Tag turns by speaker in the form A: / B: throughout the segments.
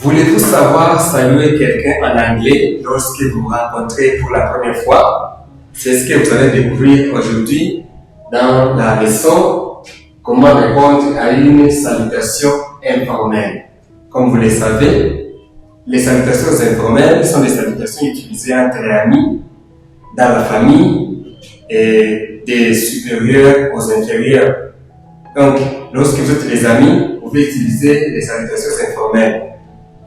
A: Voulez-vous savoir saluer quelqu'un en anglais lorsque vous rencontrez pour la première fois? C'est ce que vous allez découvrir aujourd'hui dans la leçon comment répondre à une salutation informelle. Comme vous le savez, les salutations informelles sont des salutations utilisées entre les amis, dans la famille et des supérieurs aux inférieurs. Donc, lorsque vous êtes des amis, vous pouvez utiliser les salutations informelles.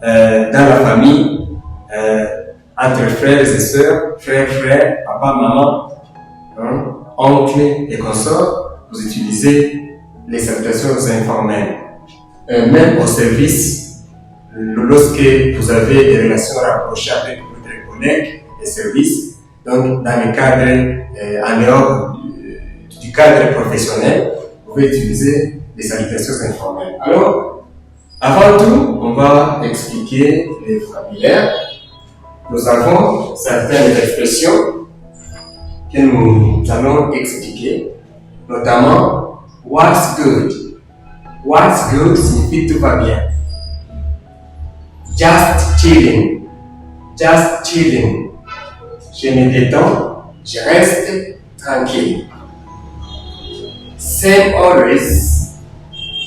A: Dans la famille, entre frères et sœurs, frères, papa, maman, oncle et consorts, vous utilisez les salutations informelles. Même au service, lorsque vous avez des relations rapprochées avec votre collègue de service, donc dans le cadre, en dehors du cadre professionnel, vous pouvez utiliser les salutations informelles. Alors, avant tout, on va expliquer les vocabulaires. Nous avons certaines expressions que nous allons expliquer, notamment what's good. What's good signifie tout va bien. Just chilling. Just chilling. Je me détends, je reste tranquille. Same always,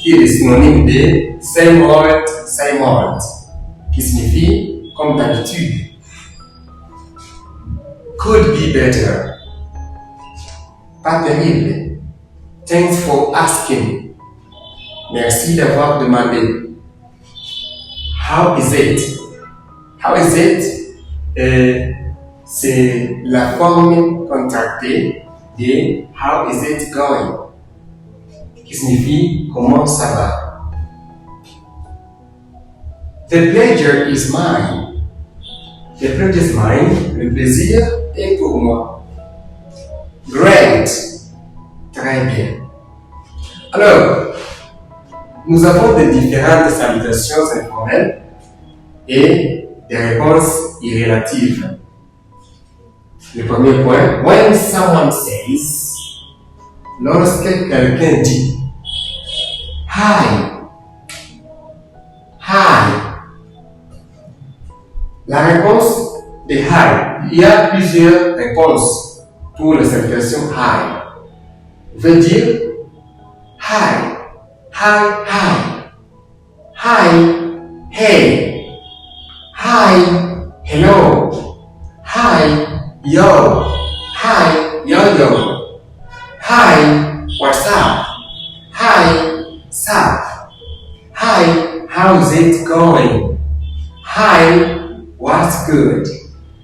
A: qui est synonyme de same old, qui signifie comme d'habitude. Could be better. Pas terrible. Thanks for asking. Merci d'avoir demandé. How is it? How is it? C'est la forme contractée de how is it going? Qui signifie comment ça va. The pleasure is mine. The pleasure is mine. Le plaisir est pour moi. Great. Très bien. Alors, nous avons des différentes salutations informelles et des réponses irrélatives. Le premier point, when someone says, lorsque quelqu'un dit hi. La réponse de hi, il y a plusieurs réponses pour la salutation hi. Vous pouvez dire hi, hey, hi, hello, hi, yo, hi, what's up? Hi, sup? Hi, how's it going? Hi, what's good?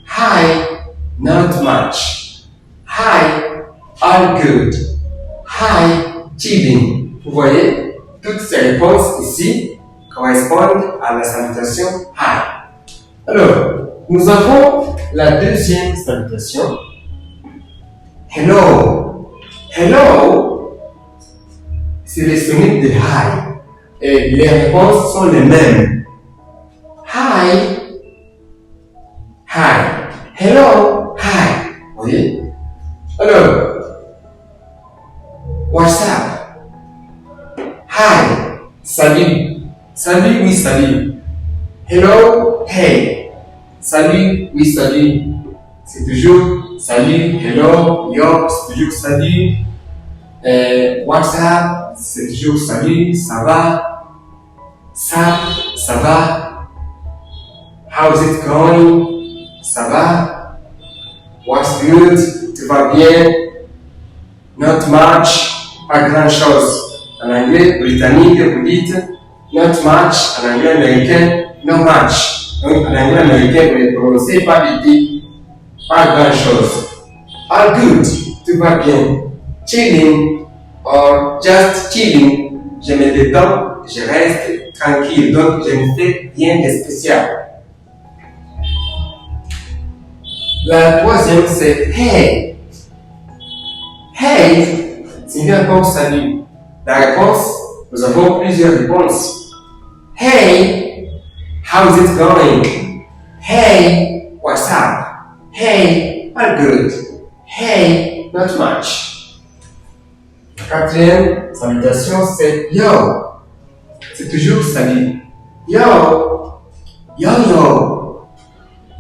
A: Hi, not much. Hi, all good. Hi, chilling. Vous voyez, toutes ces réponses ici correspondent à la salutation hi. Alors, nous avons la deuxième salutation. Hello. Hello, c'est le synonyme de hi. Et les réponses sont les mêmes. Hi. Hello. Hi. Vous voyez? Alors, what's up? Hi. Salut. Salut, oui, salut. Hello, hey. Salut, oui, salut. C'est toujours salut, hello, yo, c'est toujours salut. What's up? C'est toujours salut, ça va. Ça va. How's it going? Ça va. What's good? Tout va bien. Not much. Pas grand chose. En anglais britannique, vous dites not much. En anglais américain, no much. Donc en anglais américain, vous ne prononcez pas vite. Pas grand chose. All good. Tout va bien. Chilling or just chilling. Je me détends, je reste tranquille. Donc je ne fais rien de spécial. La troisième, c'est hey. Hey signifie encore salut. La réponse, nous avons plusieurs réponses. Hey, how's it going? Hey, what's up? Hey, all good. Hey, not much. La quatrième salutation, c'est yo. C'est toujours salut. Yo, Yo yo,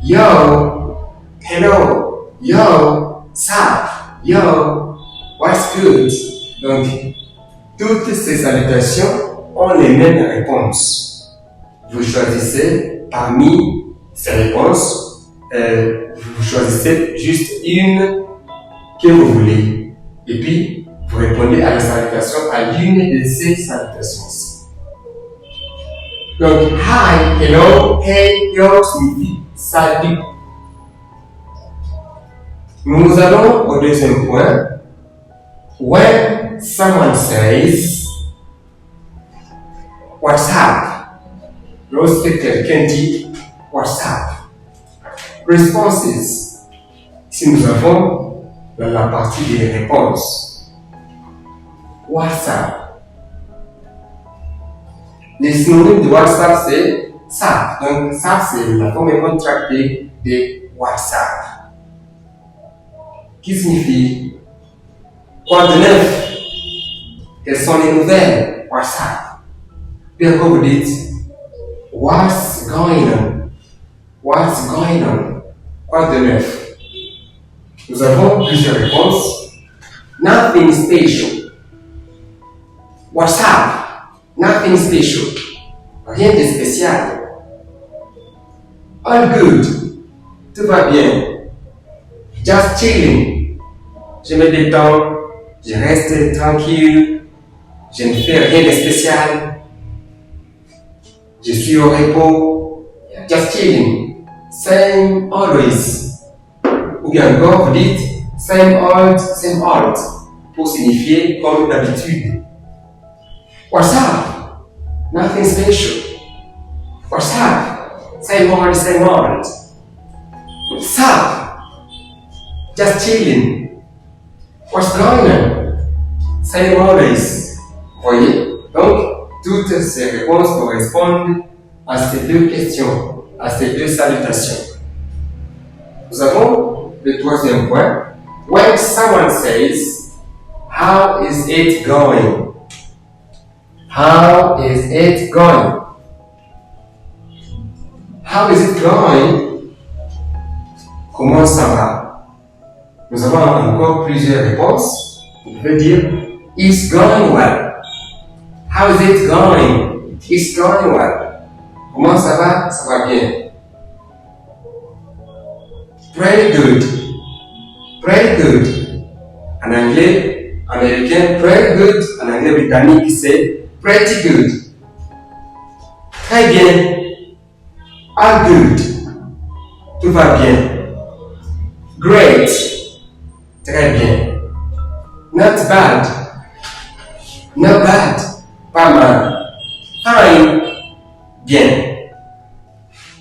A: yo, hello, yo, ça, yo, what's good? Donc, toutes ces salutations ont les mêmes réponses. Vous choisissez parmi ces réponses, vous choisissez juste une que vous voulez. Et puis, vous répondez à la salutation à l'une de ces salutations-ci. Donc, hi, hello, hey, yo signifie salut. Nous allons au deuxième point. When someone says, what's up? Lorsque quelqu'un dit, what's up? Responses. Si nous avons la partie des réponses. What's up? Les synonymes de WhatsApp, c'est ça. Donc, ça, c'est la forme contractée de WhatsApp. Qui signifie quoi de neuf? Quelles sont les nouvelles? WhatsApp. Puis encore vous dites what's going on? What's going on? Quoi de neuf? Nous avons plusieurs réponses. Nothing special. What's up? Nothing special. Rien de spécial. All good. Tout va bien. Just chilling. Je me détends. Je reste tranquille. Je ne fais rien de spécial. Je suis au repos. Just chilling. Same always. Ou bien encore vous dites same old, pour signifier comme d'habitude. What's up? Nothing special. What's up? Same old. What's up? Just chilling. What's going on? Same always. Voyez? Donc, toutes ces réponses correspondent à ces deux questions, à ces deux salutations. Nous avons le troisième point. When someone says, how is it going? How is it going? How is it going? Comment ça va? Nous avons encore plusieurs réponses. Vous pouvez dire it's going well. How is it going? It's going well. Comment ça va? Ça va bien. Pretty good. Pretty good. En anglais américain, pretty good. En anglais britannique, c'est pretty good. Très bien. All good. Tout va bien. Great. Très bien. Not bad. Not bad. Pas mal. Fine. Bien.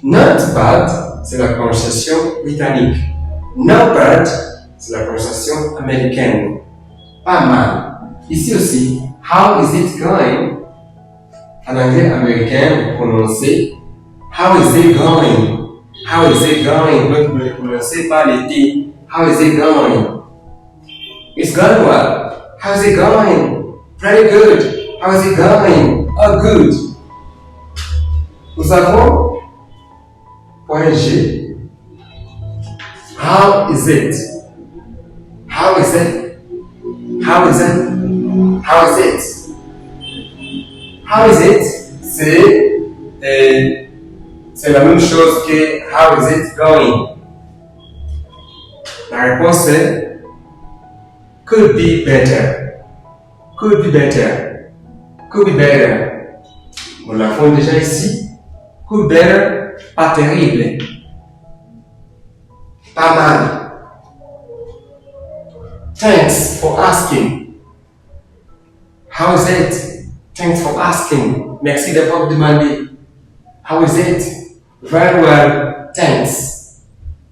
A: Not bad, c'est la prononciation britannique. Not bad, c'est la prononciation américaine. Pas mal. Ici aussi, how is it going? En anglais américain, vous prononcez how is it going? How is it going? Donc, vous ne prononcez pas les T. How is it going? It's going well. How is it going? Pretty good. How is it going? Oh, good. Nous avons point G. How is it? How is it? How is it? How is it? How is it? C'est la même chose que how is it going? La réponse est could be better. Could be better. Could be better. Nous l'avons déjà ici. Could better, pas terrible. Pas mal. Thanks for asking. How is it? Thanks for asking. Merci d'avoir demandé. How is it? Very well, thanks.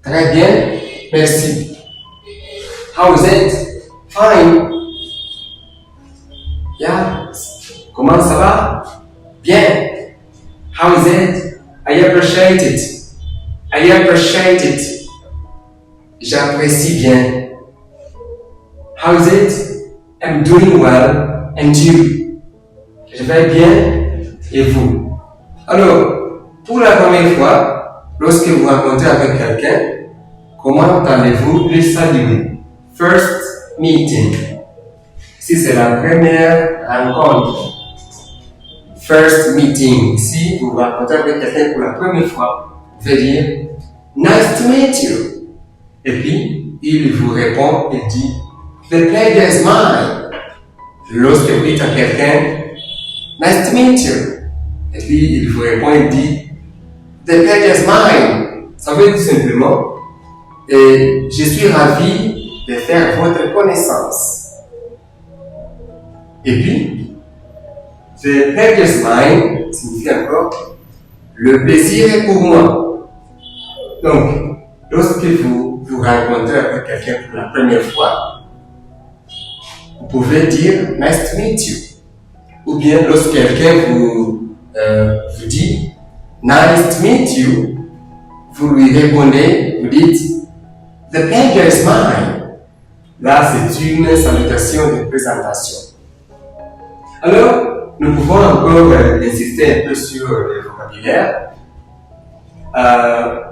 A: Très bien, merci. How is it? Fine. Yeah. Comment ça va? Bien. How is it? I appreciate it. I appreciate it. J'apprécie bien. How is it? I'm doing well. And you? Je vais bien. Et vous? Alors, Pour la première fois, lorsque vous rencontrez avec quelqu'un, comment allez-vous le saluer? First meeting. Si c'est la première rencontre. First meeting. Si vous rencontrez avec quelqu'un pour la première fois, vous pouvez dire Nice to meet you. Et puis, il vous répond et dit The pleasure is mine. Lorsque vous dites à quelqu'un Nice to meet you. Et puis, il vous répond et dit The pleasure is mine. Ça veut dire simplement et je suis ravi de faire votre connaissance. Et puis, The pleasure is mine signifie encore le plaisir est pour moi. Donc, lorsque vous vous rencontrez avec quelqu'un pour la première fois, vous pouvez dire Nice to meet you. Ou bien, lorsque quelqu'un vous dit Nice to meet you, vous lui répondez, vous dites The pleasure is mine. Là, c'est une salutation de présentation. Alors, nous pouvons encore insister un peu sur le vocabulaire.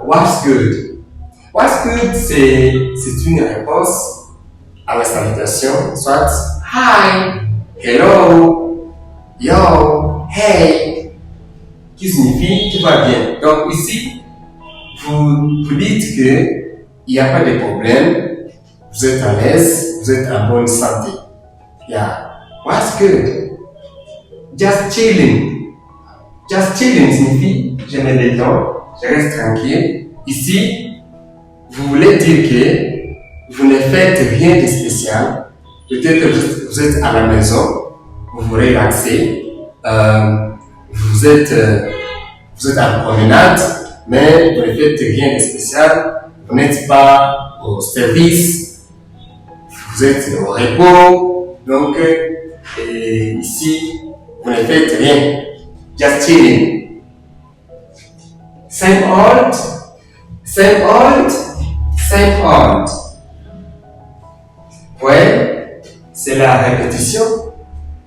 A: What's good? What's good, c'est une réponse à la salutation, soit Hi, Hello, Yo, Hey, qui signifie tout va bien. Donc ici, vous dites que il n'y a pas de problème, vous êtes à l'aise, vous êtes en bonne santé. Yeah. What's good? Just chilling. Just chilling signifie je me détends, je reste tranquille. Ici, vous voulez dire que vous ne faites rien de spécial. Peut-être que vous êtes à la maison, vous vous relaxez, vous êtes en promenade, mais vous ne faites rien de spécial. Vous n'êtes pas au service, vous êtes au repos, donc ici, vous ne faites rien. Just chilling. Same old, same old, same old. Ouais, c'est la répétition.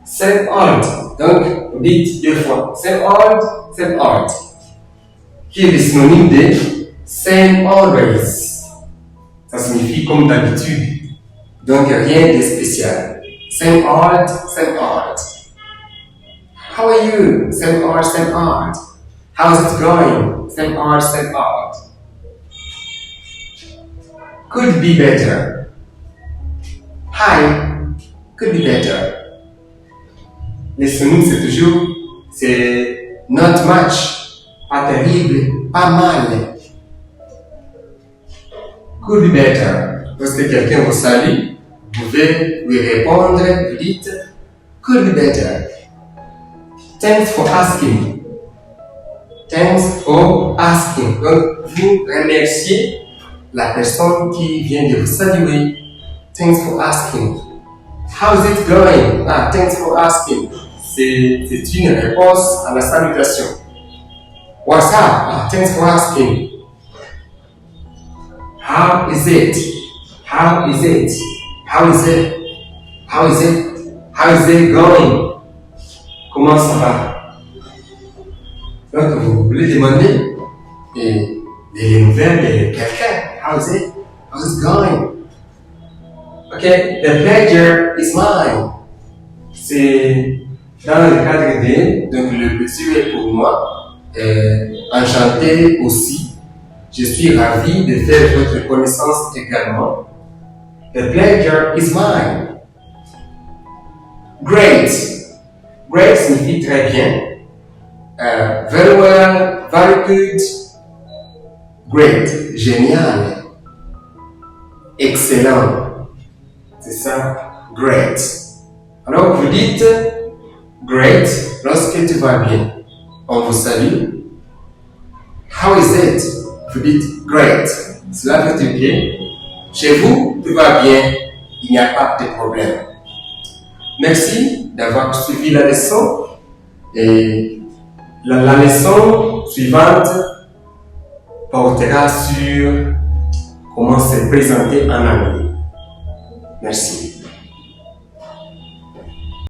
A: Same old. Donc, vous dites deux fois. Same old, same old. Qui est le synonyme de same always. Ça signifie comme d'habitude. Donc, rien de spécial. Same old, same old. How are you? Same old, same old. How's it going? Same old, same old. Could be better. Hi, could be better. Les synonymes, c'est toujours, c'est not much, pas terrible, pas mal. Could be better. Lorsque quelqu'un vous salue, vous pouvez lui répondre, vous dites, could be better. Thanks for asking. Thanks for asking. Donc, vous remerciez la personne qui vient de vous saluer. Thanks for asking. How's it going? Ah, thanks for asking. C'est une réponse à la salutation. What's up? Ah, thanks for asking. How is it? How is it? How is it? How is it? How is it going? Comment ça va? Donc, vous voulez demander les nouvelles de quelqu'un. How is it? How's it going? Okay, the pleasure is mine. C'est dans le cadre de, donc le plaisir est pour moi. Enchanté aussi. Je suis ravi de faire votre connaissance également. The pleasure is mine. Great. Great signifie très bien. Very well, very good. Great, génial. Excellent. C'est ça, great. Alors vous dites great lorsque tout va bien. On vous salue. How is it? Vous dites great. Cela veut dire que chez vous, tout va bien. Il n'y a pas de problème. Merci d'avoir suivi la leçon. Et la leçon suivante portera sur comment se présenter en anglais. Merci.